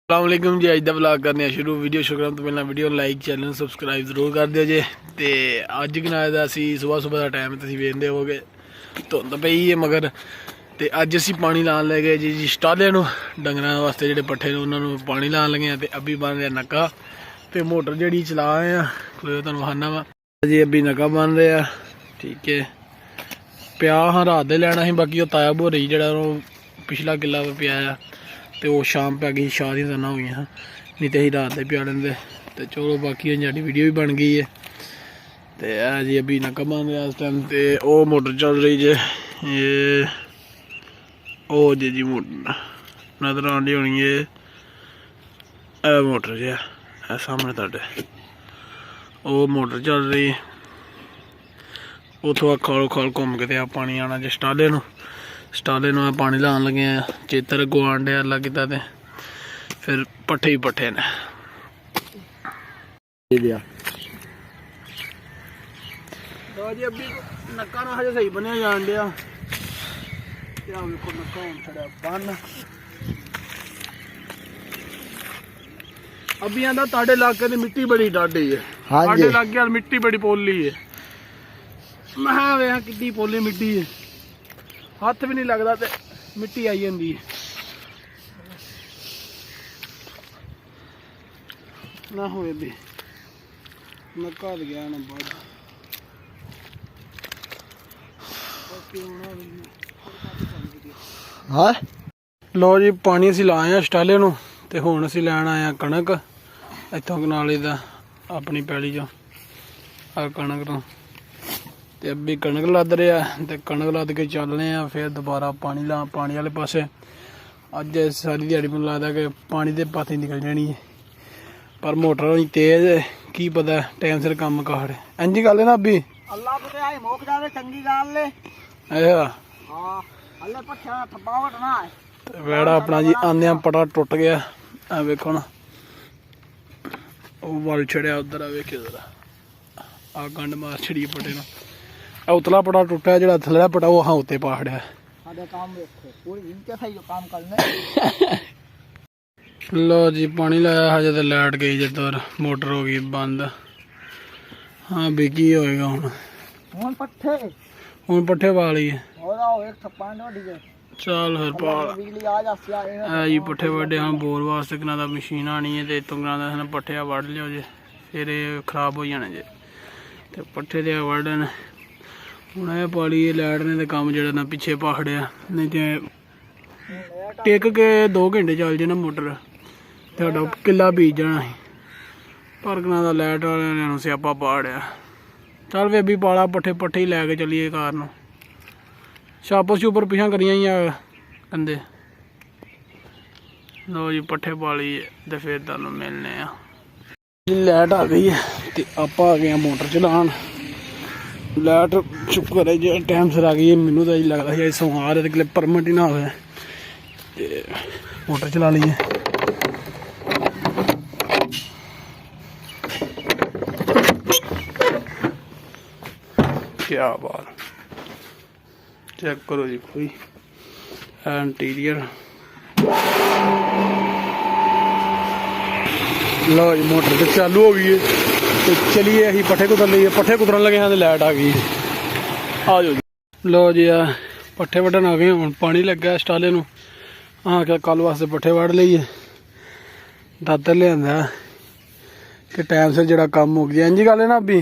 अस्सलामुअलैकुम जी। अज का व्लॉग करने शुरू। वीडियो शुरू करने तो पहले वीडियो लाइक चैनल सबसक्राइब जरूर कर दियो जे। तो अज कनाए असी सुबह सुबह का टाइम तुम वेखते होगे धुंद पई है मगर। तो अज असी पानी लान ले गए जी स्टाले डंगर वास्ते जोड़े पट्ठे ने उन्होंने पानी लान लगे हैं। तो अभी बन रहा नक्का तो मोटर जी चला रहे हैं तुम वहाना वा जी। अभी नक्का बन रहा ठीक है। प्या हाँ रात दे लैना ही बाकी वो ताया भोरी जरा पिछला किला पिया तो वो शाम पै गई शाह दी तरना हुई हाँ नहीं तो अं रात दे पिया लेंदे। तो चलो बाकी साड़ी वीडियो भी बन गई है। तो है जी अभी नक्का बन रहा इस टाइम। तो वो मोटर चल रही जे ये ओ जी मोटर नजर आनी होनी है मोटर जो है सामने तुहाडे वो मोटर चल रही। उतों खाल खाल घूम के आ पानी आना जो स्टाले पानी लान लगे हैं। चेतर गुआंढ अल्लाह किता ते फिर पट्ठे ही पट्ठे ने अभी नक्का ना हजे सही बनया जान दिया। नक्का हुण छड़िया बन अभी आंदा ताड़े इलाके की मिट्टी बड़ी डाढी है। साडे इलाके मिट्टी बड़ी पोली है। मैं वेख कितनी पोली मिट्टी है हाथ भी नहीं लगता तो मिट्टी आई जाती है ना हो भी नक्का गया ना बाद हाँ लो जी पानी असी लाए स्टाले तो हुण असी लैन आए कणक इतों कनाली का अपनी पैली चो कणक तो अभी कणक लद रहा तो कणक लद के चलने फिर दोबारा पानी वाले पासे। अज सारी दिहाड़ी मैं लगता कि पानी के पासे निकल जानी है पर मोटर होनी तेज की पता टाइम सिर कम काड़ इंज गल है ना अभी वेड़ा अपना जी आंदे पटा टुट गया वेखो ना वल छड़िया उधर वेखियो जरा आ गंड मार छड़ी पटे ना उतला पटा टुटा जो थल्ला पटा वो हाँ उत्ते पहाड़िया। लो जी पानी लाया हजे तो लाइट गई जो दूर मोटर हो गई बंद। हाँ भी की होएगा हुण पट्ठे पा लीए चल फिर पा जी पट्ठे वड्डे। हाँ बोर वास्ते कना दा मशीन आनी है तो इतों कना पट्ठे वढ़ लियो जे फिर खराब हो जाने जे तो पट्ठे दे वढ़न हूँ यह पाली लाइट ने तो काम जरा ना पिछे पहाड़िया नहीं तो टिक के 2 घंटे चल जाए ना मोटर तो किला बीज जाना ही पर कना दा लाइट वाले स्यापा पाड़िया। चल वे भी पाला पट्ठे पट्ठे ही लैके चलीए कार छापर छूपर पिछा करिया ही कंधे। लो जी पट्ठे पाली तो फिर तुहानू मिलने लाइट आ गई है तो आप आ गए मोटर चलान। लाइट शुक्र है जो टाइम सिर आ गई है। मैनू तो लगता है सौ आ रहे कि परमिट ही ना हो मोटर चला ली है। क्या बात चेक करो जी कोई इंटीरियर। लो जी मोटर तो चालू हो गई है तो चलिए अभी पट्ठे कुतर लीए। पट्ठे कुतरन लगे हैं तो लाइट आ गई आ जाओ जी। लो जी पट्ठे वढ़न आ गए हूँ पानी लगा स्टाले हाँ क्या कल वास्ते पट्ठे वढ़ लीए दादर लिया कि टाइम से जो काम हो गया। इंजी गल है ना अभी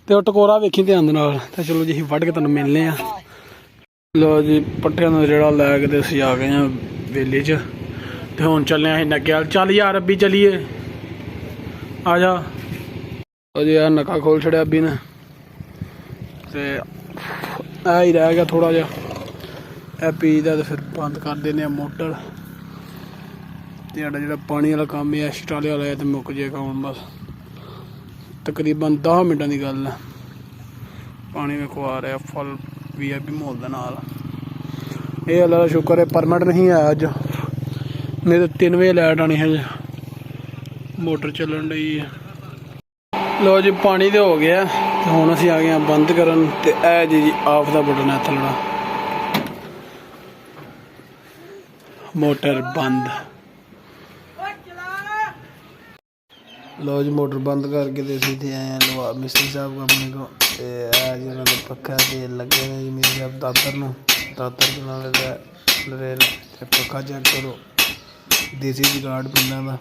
तो टकोरा वेखी ध्यान नाल तो चलो जी वढ़ के तुहानू मिलने आ। लो जी पट्ठे जो लैके तो असी आ गए हैं वेले च तो हुण चलने अं नक्के चल यार अभी चलीए आ जा। जी यार नक्का खोल छड़िया अभी ने तो ही रह गया थोड़ा जहा पीदा तो फिर बंद कर देने मोटर। जो पानी वाला काम है स्टाले वाला है तो मुक जाएगा हूँ बस तकरीबन 10 मिनटों की गल है। पानी वेखो आ रहा फुल VIP माहौल के नाल। ये अल्लाह का शुक्र है परमिट नहीं आया अज नहीं तो 3 बजे लाइट आनी है मोटर चलन रही है। लो जी पानी तो हो गया ਤੇ ਹੁਣ ਅਸੀਂ ਆ ਗਏ ਹਾਂ ਬੰਦ ਕਰਨ ਤੇ ਇਹ ਜੀ ਆਫ ਦਾ ਬਟਨ ਹੈ ਥੱਲੜਾ मोटर बंद। लो जी मोटर बंद करके तो सीधे आए हैं लवा मिस्त्री साहब को अपने को जिन्होंने पक्का ते लगे ने जी मेरे साहब दातर के नाल रेल पक्का चेक करो देसी जुगाड़ पिंडा का।